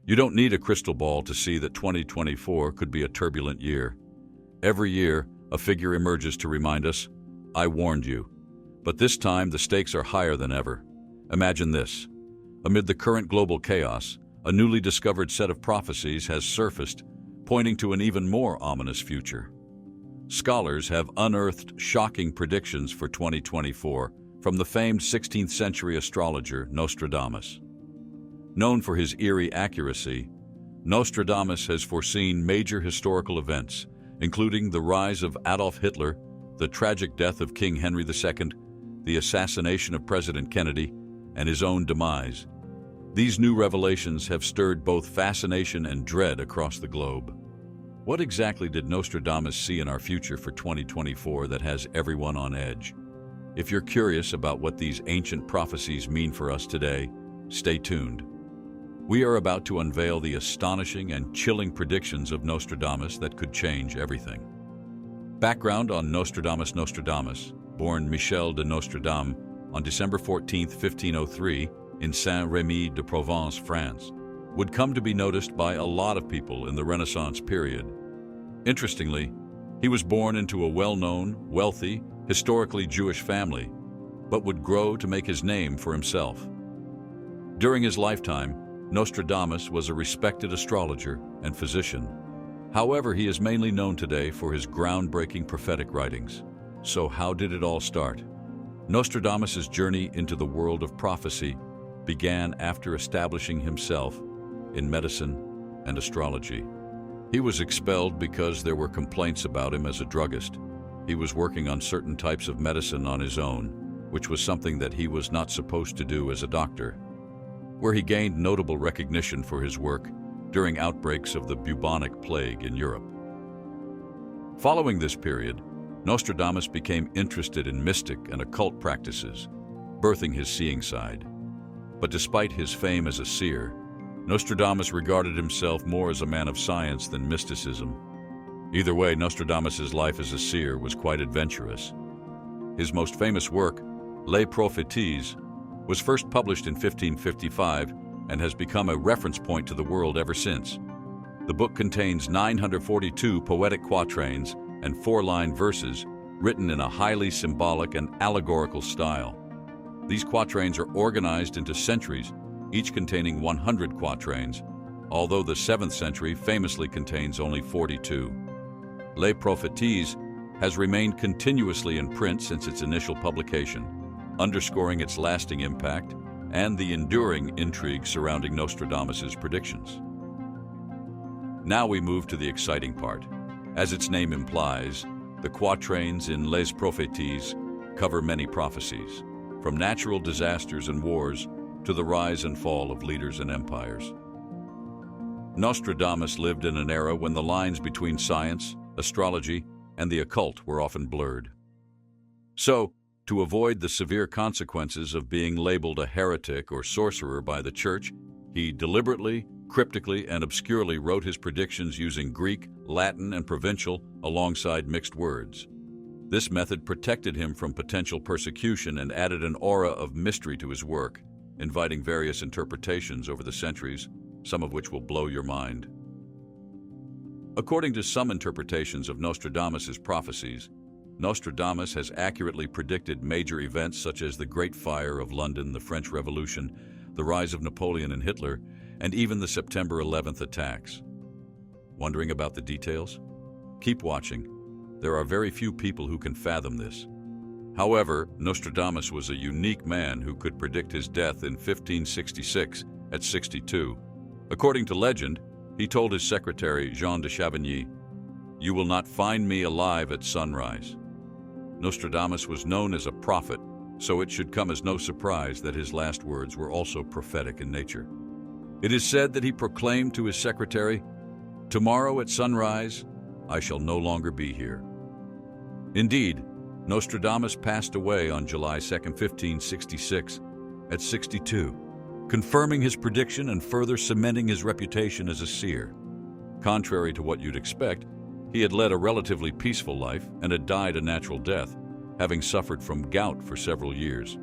You don't need a crystal ball to see that 2024 could be a turbulent year. Every year, a figure emerges to remind us, I warned you. But this time, the stakes are higher than ever. Imagine this. Amid the current global chaos, a newly discovered set of prophecies has surfaced, pointing to an even more ominous future. Scholars have unearthed shocking predictions for 2024 from the famed 16th century astrologer Nostradamus. Known for his eerie accuracy, Nostradamus has foreseen major historical events, including the rise of Adolf Hitler, the tragic death of King Henry II, the assassination of President Kennedy, and his own demise. These new revelations have stirred both fascination and dread across the globe. What exactly did Nostradamus see in our future for 2024 that has everyone on edge? If you're curious about what these ancient prophecies mean for us today, stay tuned. We are about to unveil the astonishing and chilling predictions of Nostradamus that could change everything. Background on Nostradamus. Nostradamus, born Michel de Nostradame on December 14, 1503, in Saint-Rémy de Provence, France, would come to be noticed by a lot of people in the Renaissance period. Interestingly, he was born into a well-known, wealthy, historically Jewish family, but would grow to make his name for himself. During his lifetime, Nostradamus was a respected astrologer and physician. However, he is mainly known today for his groundbreaking prophetic writings. So how did it all start? Nostradamus' journey into the world of prophecy began after establishing himself in medicine and astrology. He was expelled because there were complaints about him as a druggist. He was working on certain types of medicine on his own, which was something that he was not supposed to do as a doctor, where he gained notable recognition for his work during outbreaks of the bubonic plague in Europe. Following this period, Nostradamus became interested in mystic and occult practices, birthing his seeing side. But despite his fame as a seer, Nostradamus regarded himself more as a man of science than mysticism. Either way, Nostradamus' life as a seer was quite adventurous. His most famous work, Les Prophéties, was first published in 1555 and has become a reference point to the world ever since. The book contains 942 poetic quatrains and 4-line verses written in a highly symbolic and allegorical style. These quatrains are organized into centuries, each containing 100 quatrains, although the 7th century famously contains only 42. Les Prophéties has remained continuously in print since its initial publication, underscoring its lasting impact and the enduring intrigue surrounding Nostradamus' predictions. Now we move to the exciting part. As its name implies, the quatrains in Les Prophéties cover many prophecies, from natural disasters and wars to the rise and fall of leaders and empires. Nostradamus lived in an era when the lines between science, astrology, and the occult were often blurred. So, to avoid the severe consequences of being labeled a heretic or sorcerer by the Church, he deliberately, cryptically, and obscurely wrote his predictions using Greek, Latin, and Provençal alongside mixed words. This method protected him from potential persecution and added an aura of mystery to his work, inviting various interpretations over the centuries, some of which will blow your mind. According to some interpretations of Nostradamus' prophecies, Nostradamus has accurately predicted major events such as the Great Fire of London, the French Revolution, the rise of Napoleon and Hitler, and even the September 11th attacks. Wondering about the details? Keep watching. There are very few people who can fathom this. However, Nostradamus was a unique man who could predict his death in 1566 at 62. According to legend, he told his secretary, Jean de Chavigny, "You will not find me alive at sunrise." Nostradamus was known as a prophet, so it should come as no surprise that his last words were also prophetic in nature. It is said that he proclaimed to his secretary, "Tomorrow at sunrise, I shall no longer be here." Indeed, Nostradamus passed away on July 2, 1566, at 62, confirming his prediction and further cementing his reputation as a seer. Contrary to what you'd expect, he had led a relatively peaceful life and had died a natural death, having suffered from gout for several years.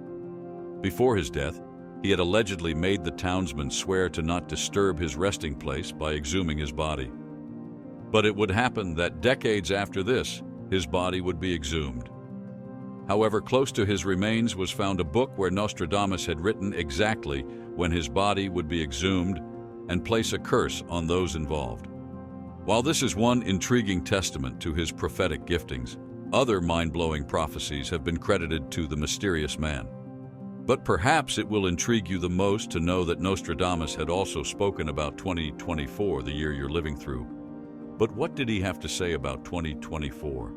Before his death, He had allegedly made the townsmen swear to not disturb his resting place by exhuming his body. But it would happen that decades after this, his body would be exhumed. However, close to his remains was found a book where Nostradamus had written exactly when his body would be exhumed and place a curse on those involved. While this is one intriguing testament to his prophetic giftings, other mind-blowing prophecies have been credited to the mysterious man. But perhaps it will intrigue you the most to know that Nostradamus had also spoken about 2024, the year you're living through. But what did he have to say about 2024?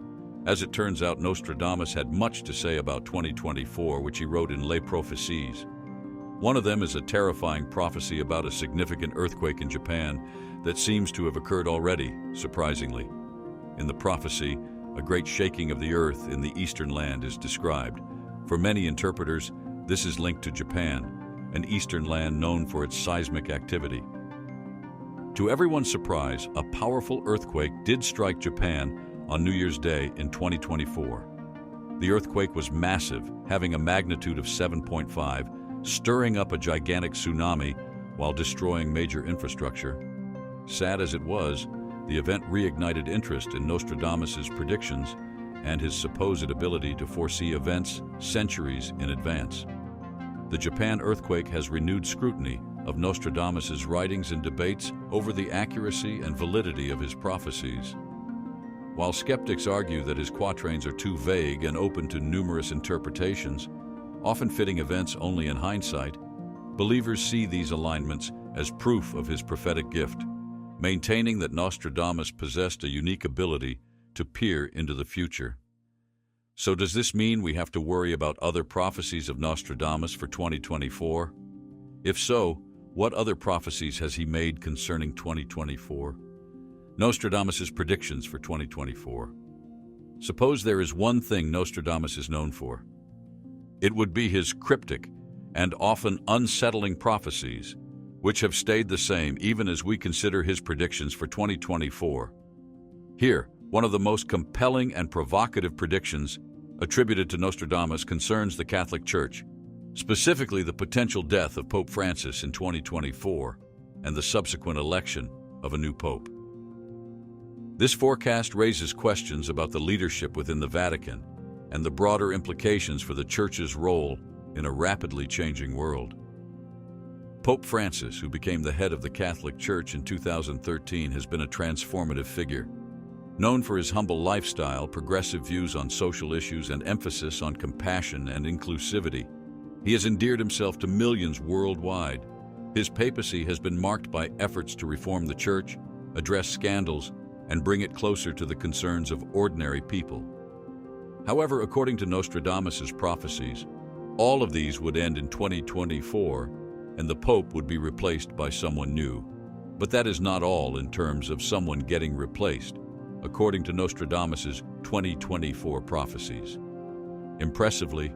As it turns out, Nostradamus had much to say about 2024, which he wrote in Les Prophecies. One of them is a terrifying prophecy about a significant earthquake in Japan that seems to have occurred already, surprisingly. In the prophecy, a great shaking of the earth in the eastern land is described. For many interpreters, this is linked to Japan, an eastern land known for its seismic activity. To everyone's surprise, a powerful earthquake did strike Japan on New Year's Day in 2024. The earthquake was massive, having a magnitude of 7.5, stirring up a gigantic tsunami while destroying major infrastructure. Sad as it was, the event reignited interest in Nostradamus's predictions and his supposed ability to foresee events centuries in advance. The Japan earthquake has renewed scrutiny of Nostradamus's writings and debates over the accuracy and validity of his prophecies. While skeptics argue that his quatrains are too vague and open to numerous interpretations, often fitting events only in hindsight, believers see these alignments as proof of his prophetic gift, maintaining that Nostradamus possessed a unique ability to peer into the future. So does this mean we have to worry about other prophecies of Nostradamus for 2024? If so, what other prophecies has he made concerning 2024? Nostradamus's predictions for 2024. Suppose there is one thing Nostradamus is known for. It would be his cryptic and often unsettling prophecies, which have stayed the same even as we consider his predictions for 2024. Here, one of the most compelling and provocative predictions attributed to Nostradamus concerns the Catholic Church, specifically the potential death of Pope Francis in 2024 and the subsequent election of a new pope. This forecast raises questions about the leadership within the Vatican and the broader implications for the Church's role in a rapidly changing world. Pope Francis, who became the head of the Catholic Church in 2013, has been a transformative figure. Known for his humble lifestyle, progressive views on social issues, and emphasis on compassion and inclusivity, he has endeared himself to millions worldwide. His papacy has been marked by efforts to reform the Church, address scandals, and bring it closer to the concerns of ordinary people. However, according to Nostradamus's prophecies, all of these would end in 2024, and the Pope would be replaced by someone new. But that is not all in terms of someone getting replaced, according to Nostradamus's 2024 prophecies. Impressively,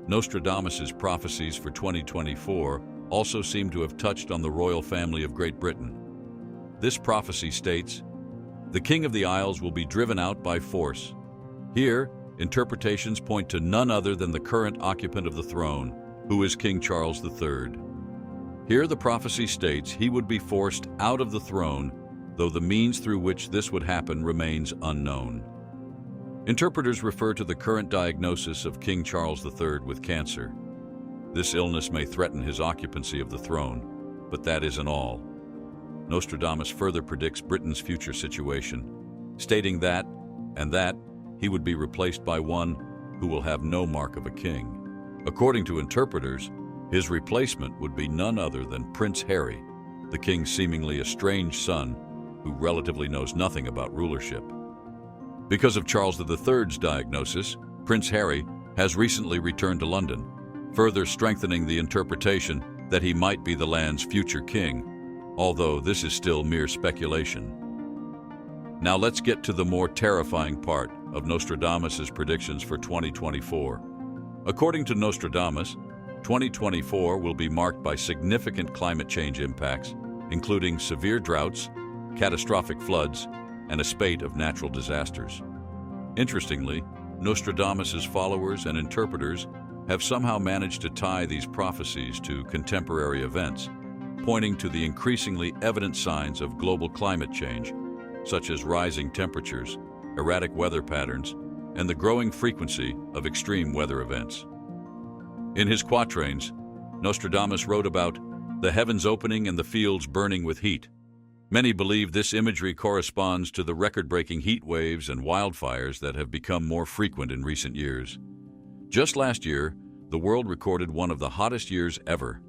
Nostradamus's prophecies for 2024 also seem to have touched on the royal family of Great Britain. This prophecy states, "The King of the Isles will be driven out by force." Here, interpretations point to none other than the current occupant of the throne, who is King Charles III. Here the prophecy states he would be forced out of the throne, though the means through which this would happen remains unknown. Interpreters refer to the current diagnosis of King Charles III with cancer. This illness may threaten his occupancy of the throne, but that isn't all. Nostradamus further predicts Britain's future situation, stating that he would be replaced by one who will have no mark of a king. According to interpreters, his replacement would be none other than Prince Harry, the king's seemingly estranged son, who relatively knows nothing about rulership. Because of Charles III's diagnosis, Prince Harry has recently returned to London, further strengthening the interpretation that he might be the land's future king, although this is still mere speculation. Now let's get to the more terrifying part of Nostradamus's predictions for 2024. According to Nostradamus, 2024 will be marked by significant climate change impacts, including severe droughts, catastrophic floods, and a spate of natural disasters. Interestingly, Nostradamus's followers and interpreters have somehow managed to tie these prophecies to contemporary events, pointing to the increasingly evident signs of global climate change, such as rising temperatures, erratic weather patterns, and the growing frequency of extreme weather events. In his quatrains, Nostradamus wrote about the heavens opening and the fields burning with heat. Many believe this imagery corresponds to the record-breaking heat waves and wildfires that have become more frequent in recent years. Just last year, the world recorded one of the hottest years ever.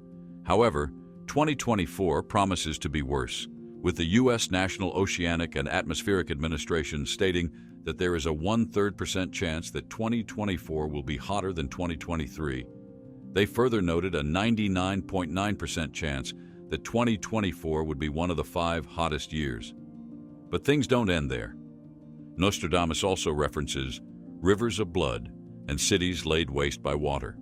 However, 2024 promises to be worse, with the U.S. National Oceanic and Atmospheric Administration stating that there is a 1/3% chance that 2024 will be hotter than 2023. They further noted a 99.9% chance that 2024 would be one of the 5 hottest years. But things don't end there. Nostradamus also references rivers of blood and cities laid waste by water.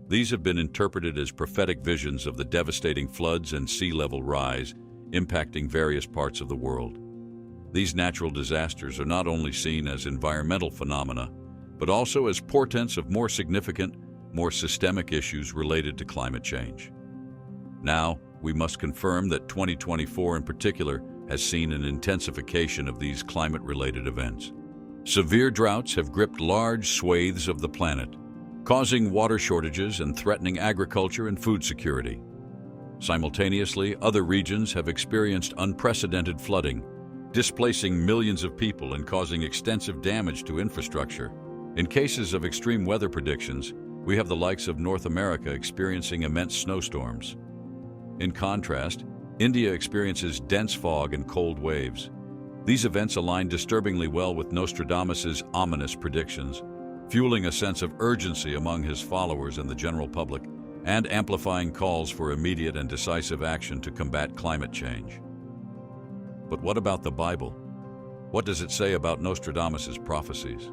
These have been interpreted as prophetic visions of the devastating floods and sea level rise impacting various parts of the world. These natural disasters are not only seen as environmental phenomena, but also as portents of more significant, more systemic issues related to climate change. Now, we must confirm that 2024 in particular has seen an intensification of these climate-related events. Severe droughts have gripped large swathes of the planet, causing water shortages and threatening agriculture and food security. Simultaneously, other regions have experienced unprecedented flooding, displacing millions of people and causing extensive damage to infrastructure. In cases of extreme weather predictions, we have the likes of North America experiencing immense snowstorms. In contrast, India experiences dense fog and cold waves. These events align disturbingly well with Nostradamus's ominous predictions, fueling a sense of urgency among his followers and the general public, and amplifying calls for immediate and decisive action to combat climate change. But what about the Bible? What does it say about Nostradamus's prophecies?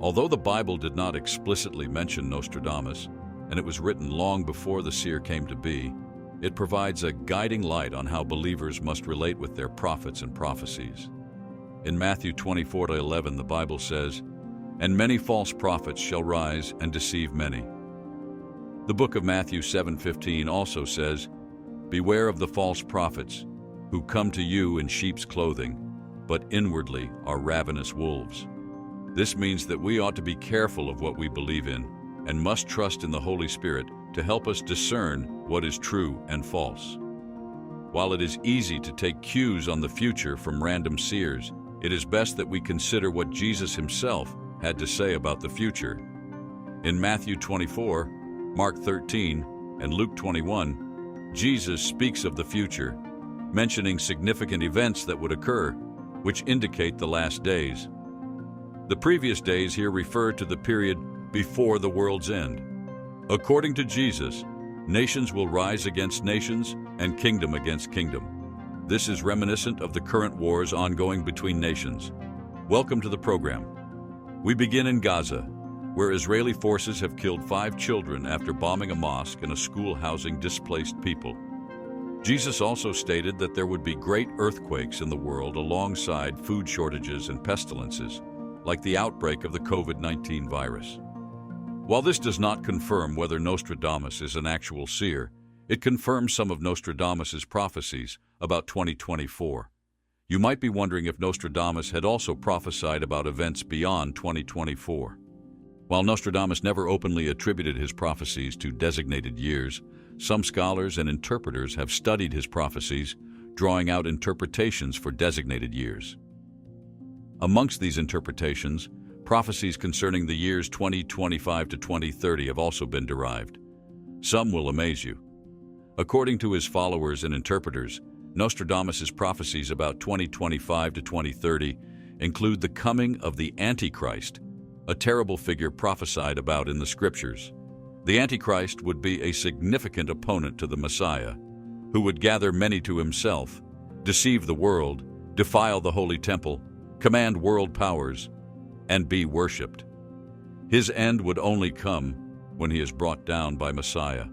Although the Bible did not explicitly mention Nostradamus, and it was written long before the seer came to be, it provides a guiding light on how believers must relate with their prophets and prophecies. In Matthew 24:11, the Bible says, "And many false prophets shall rise and deceive many." The book of Matthew 7:15 also says, "Beware of the false prophets, who come to you in sheep's clothing, but inwardly are ravenous wolves." This means that we ought to be careful of what we believe in and must trust in the Holy Spirit to help us discern what is true and false. While it is easy to take cues on the future from random seers, it is best that we consider what Jesus himself had to say about the future. In Matthew 24, Mark 13, and Luke 21, Jesus speaks of the future, mentioning significant events that would occur, which indicate the last days. The previous days here refer to the period before the world's end. According to Jesus, nations will rise against nations and kingdom against kingdom. This is reminiscent of the current wars ongoing between nations. Welcome to the program. We begin in Gaza, where Israeli forces have killed 5 children after bombing a mosque and a school housing displaced people. Jesus also stated that there would be great earthquakes in the world alongside food shortages and pestilences, like the outbreak of the COVID-19 virus. While this does not confirm whether Nostradamus is an actual seer, it confirms some of Nostradamus's prophecies about 2024. You might be wondering if Nostradamus had also prophesied about events beyond 2024. While Nostradamus never openly attributed his prophecies to designated years, some scholars and interpreters have studied his prophecies, drawing out interpretations for designated years. Amongst these interpretations, prophecies concerning the years 2025 to 2030 have also been derived. Some will amaze you. According to his followers and interpreters, Nostradamus's prophecies about 2025 to 2030 include the coming of the Antichrist, a terrible figure prophesied about in the Scriptures. The Antichrist would be a significant opponent to the Messiah, who would gather many to himself, deceive the world, defile the Holy Temple, command world powers, and be worshipped. His end would only come when he is brought down by Messiah,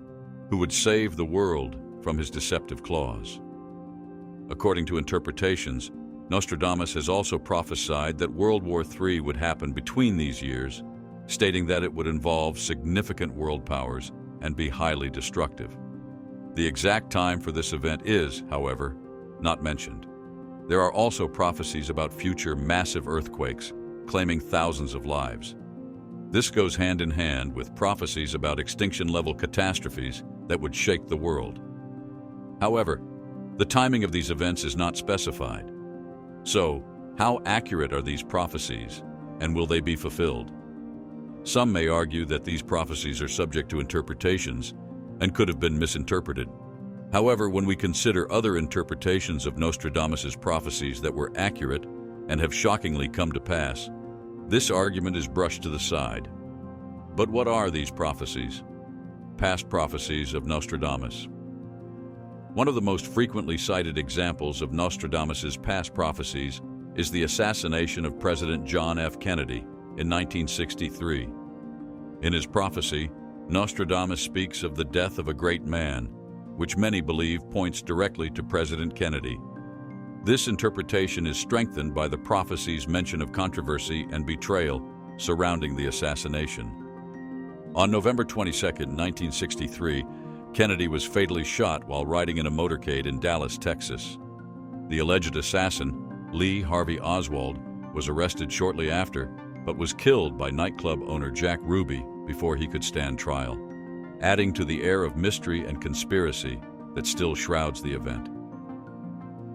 who would save the world from his deceptive claws. According to interpretations, Nostradamus has also prophesied that World War III would happen between these years, stating that it would involve significant world powers and be highly destructive. The exact time for this event is, however, not mentioned. There are also prophecies about future massive earthquakes, claiming thousands of lives. This goes hand in hand with prophecies about extinction-level catastrophes that would shake the world. However, the timing of these events is not specified. So, how accurate are these prophecies, and will they be fulfilled? Some may argue that these prophecies are subject to interpretations and could have been misinterpreted. However, when we consider other interpretations of Nostradamus's prophecies that were accurate and have shockingly come to pass, this argument is brushed to the side. But what are these prophecies? Past prophecies of Nostradamus. One of the most frequently cited examples of Nostradamus's past prophecies is the assassination of President John F. Kennedy in 1963. In his prophecy, Nostradamus speaks of the death of a great man, which many believe points directly to President Kennedy. This interpretation is strengthened by the prophecy's mention of controversy and betrayal surrounding the assassination. On November 22, 1963, Kennedy was fatally shot while riding in a motorcade in Dallas, Texas. The alleged assassin, Lee Harvey Oswald, was arrested shortly after, but was killed by nightclub owner Jack Ruby before he could stand trial, adding to the air of mystery and conspiracy that still shrouds the event.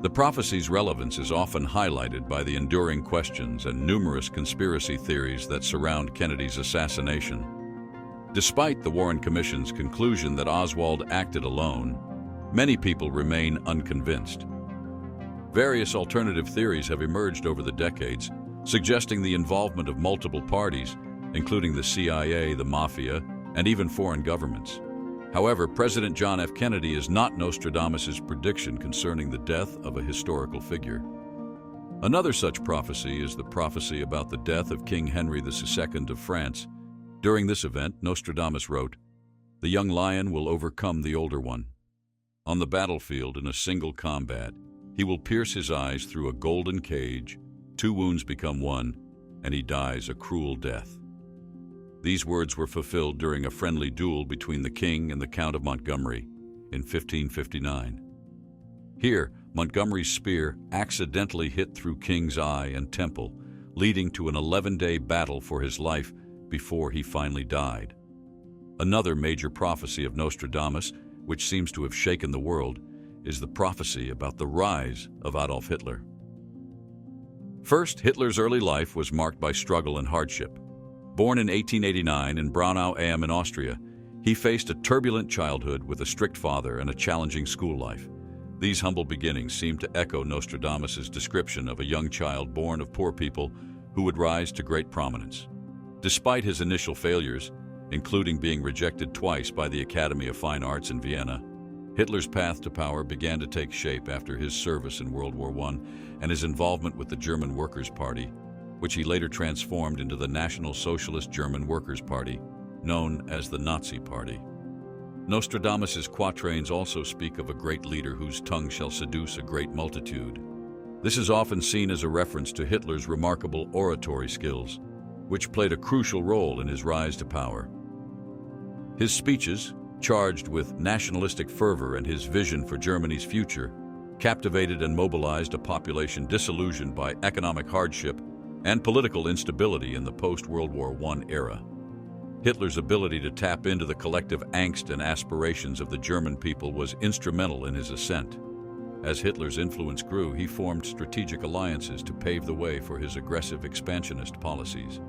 The prophecy's relevance is often highlighted by the enduring questions and numerous conspiracy theories that surround Kennedy's assassination. Despite the Warren Commission's conclusion that Oswald acted alone, many people remain unconvinced. Various alternative theories have emerged over the decades, suggesting the involvement of multiple parties, including the CIA, the Mafia, and even foreign governments. However, President John F. Kennedy is not Nostradamus's prediction concerning the death of a historical figure. Another such prophecy is the prophecy about the death of King Henry II of France. During this event, Nostradamus wrote, "The young lion will overcome the older one. On the battlefield in a single combat, he will pierce his eyes through a golden cage, 2 wounds become 1, and he dies a cruel death." These words were fulfilled during a friendly duel between the king and the Count of Montgomery in 1559. Here, Montgomery's spear accidentally hit through King's eye and temple, leading to an 11-day battle for his life before he finally died. Another major prophecy of Nostradamus, which seems to have shaken the world, is the prophecy about the rise of Adolf Hitler. First, Hitler's early life was marked by struggle and hardship. Born in 1889 in Braunau am in Austria, he faced a turbulent childhood with a strict father and a challenging school life. These humble beginnings seem to echo Nostradamus's description of a young child born of poor people who would rise to great prominence. Despite his initial failures, including being rejected twice by the Academy of Fine Arts in Vienna, Hitler's path to power began to take shape after his service in World War I and his involvement with the German Workers' Party, which he later transformed into the National Socialist German Workers' Party, known as the Nazi Party. Nostradamus's quatrains also speak of a great leader whose tongue shall seduce a great multitude. This is often seen as a reference to Hitler's remarkable oratory skills, which played a crucial role in his rise to power. His speeches, charged with nationalistic fervor and his vision for Germany's future, captivated and mobilized a population disillusioned by economic hardship and political instability in the post-World War I era. Hitler's ability to tap into the collective angst and aspirations of the German people was instrumental in his ascent. As Hitler's influence grew, he formed strategic alliances to pave the way for his aggressive expansionist policies.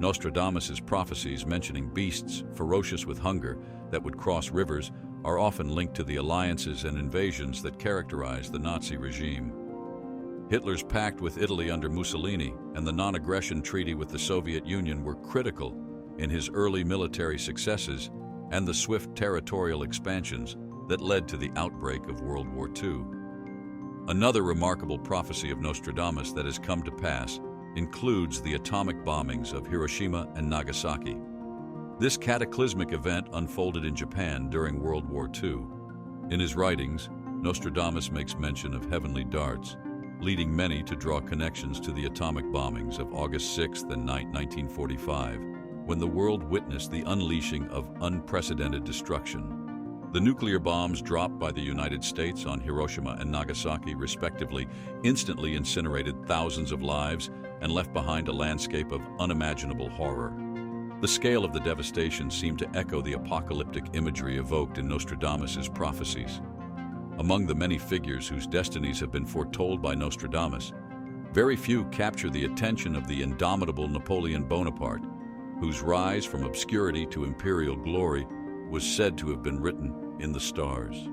Nostradamus's prophecies mentioning beasts ferocious with hunger that would cross rivers are often linked to the alliances and invasions that characterized the Nazi regime. Hitler's pact with Italy under Mussolini and the non-aggression treaty with the Soviet Union were critical in his early military successes and the swift territorial expansions that led to the outbreak of World War II. Another remarkable prophecy of Nostradamus that has come to pass includes the atomic bombings of Hiroshima and Nagasaki. This cataclysmic event unfolded in Japan during World War II. In his writings, Nostradamus makes mention of heavenly darts, leading many to draw connections to the atomic bombings of August 6 and 9, 1945. when the world witnessed the unleashing of unprecedented destruction. The nuclear bombs dropped by the United States on Hiroshima and Nagasaki, respectively, instantly incinerated thousands of lives and left behind a landscape of unimaginable horror. The scale of the devastation seemed to echo the apocalyptic imagery evoked in Nostradamus' prophecies. Among the many figures whose destinies have been foretold by Nostradamus, very few capture the attention of the indomitable Napoleon Bonaparte, whose rise from obscurity to imperial glory was said to have been written in the stars.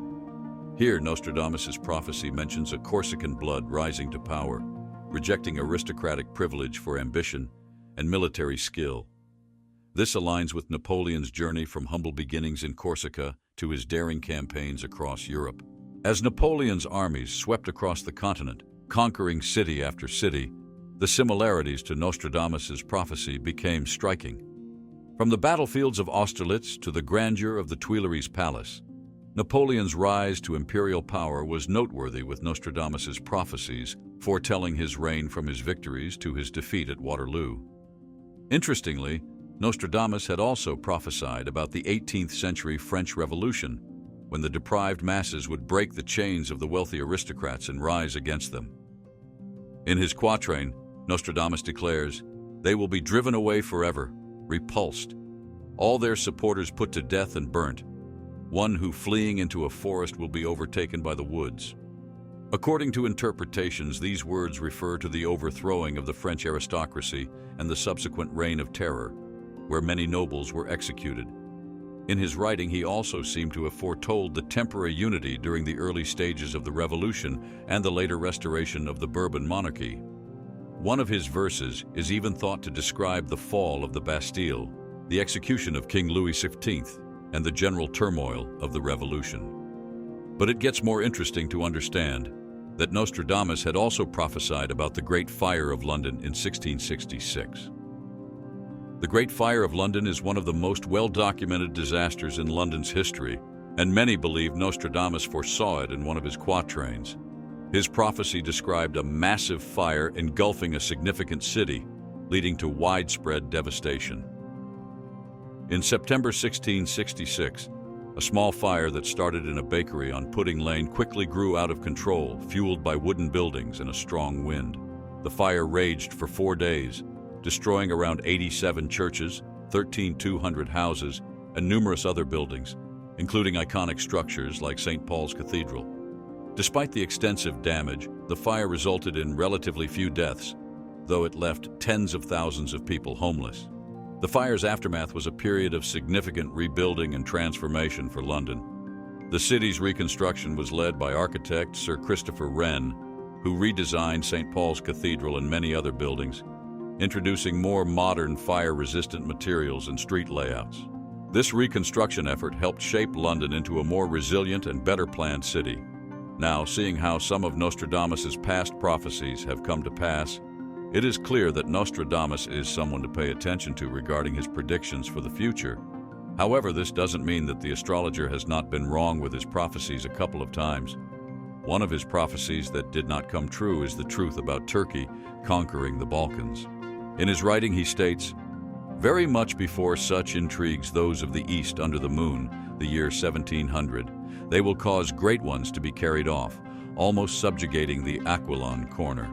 Here, Nostradamus' prophecy mentions a Corsican blood rising to power, rejecting aristocratic privilege for ambition and military skill. This aligns with Napoleon's journey from humble beginnings in Corsica to his daring campaigns across Europe. As Napoleon's armies swept across the continent, conquering city after city, the similarities to Nostradamus' prophecy became striking. From the battlefields of Austerlitz to the grandeur of the Tuileries Palace, Napoleon's rise to imperial power was noteworthy, with Nostradamus' prophecies foretelling his reign from his victories to his defeat at Waterloo. Interestingly, Nostradamus had also prophesied about the 18th century French Revolution, when the deprived masses would break the chains of the wealthy aristocrats and rise against them. In his quatrain, Nostradamus declares, "They will be driven away forever, repulsed, all their supporters put to death and burnt. One who fleeing into a forest will be overtaken by the woods." According to interpretations, these words refer to the overthrowing of the French aristocracy and the subsequent reign of terror, where many nobles were executed. In his writing, he also seemed to have foretold the temporary unity during the early stages of the Revolution and the later restoration of the Bourbon monarchy. One of his verses is even thought to describe the fall of the Bastille, the execution of King Louis XV, and the general turmoil of the Revolution. But it gets more interesting to understand that Nostradamus had also prophesied about the Great Fire of London in 1666. The Great Fire of London is one of the most well-documented disasters in London's history, and many believe Nostradamus foresaw it in one of his quatrains. His prophecy described a massive fire engulfing a significant city, leading to widespread devastation. In September 1666, a small fire that started in a bakery on Pudding Lane quickly grew out of control, fueled by wooden buildings and a strong wind. The fire raged for 4 days, destroying around 87 churches, 13,200 houses, and numerous other buildings, including iconic structures like St. Paul's Cathedral. Despite the extensive damage, the fire resulted in relatively few deaths, though it left tens of thousands of people homeless. The fire's aftermath was a period of significant rebuilding and transformation for London. The city's reconstruction was led by architect Sir Christopher Wren, who redesigned St. Paul's Cathedral and many other buildings, introducing more modern fire-resistant materials and street layouts. This reconstruction effort helped shape London into a more resilient and better-planned city. Now, seeing how some of Nostradamus' past prophecies have come to pass, it is clear that Nostradamus is someone to pay attention to regarding his predictions for the future. However, this doesn't mean that the astrologer has not been wrong with his prophecies a couple of times. One of his prophecies that did not come true is the truth about Turkey conquering the Balkans. In his writing, he states, "Very much before such intrigues those of the East under the moon, the year 1700, they will cause great ones to be carried off, almost subjugating the Aquilon corner."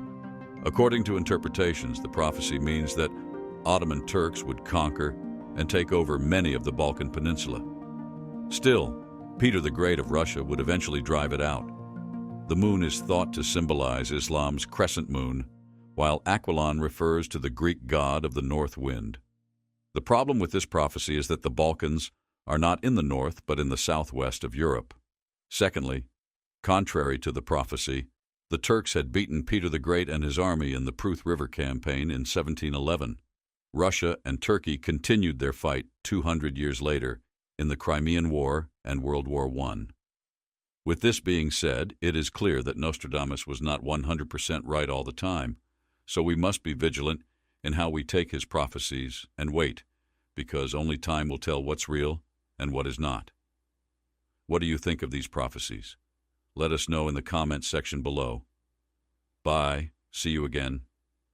According to interpretations, the prophecy means that Ottoman Turks would conquer and take over many of the Balkan Peninsula. Still, Peter the Great of Russia would eventually drive it out. The moon is thought to symbolize Islam's crescent moon, while Aquilon refers to the Greek god of the north wind. The problem with this prophecy is that the Balkans are not in the north but in the southwest of Europe. Secondly, contrary to the prophecy, the Turks had beaten Peter the Great and his army in the Pruth River campaign in 1711. Russia and Turkey continued their fight 200 years later in the Crimean War and World War I. With this being said, it is clear that Nostradamus was not 100% right all the time, so we must be vigilant in how we take his prophecies and wait, because only time will tell what's real and what is not. What do you think of these prophecies? Let us know in the comments section below. Bye. See you again.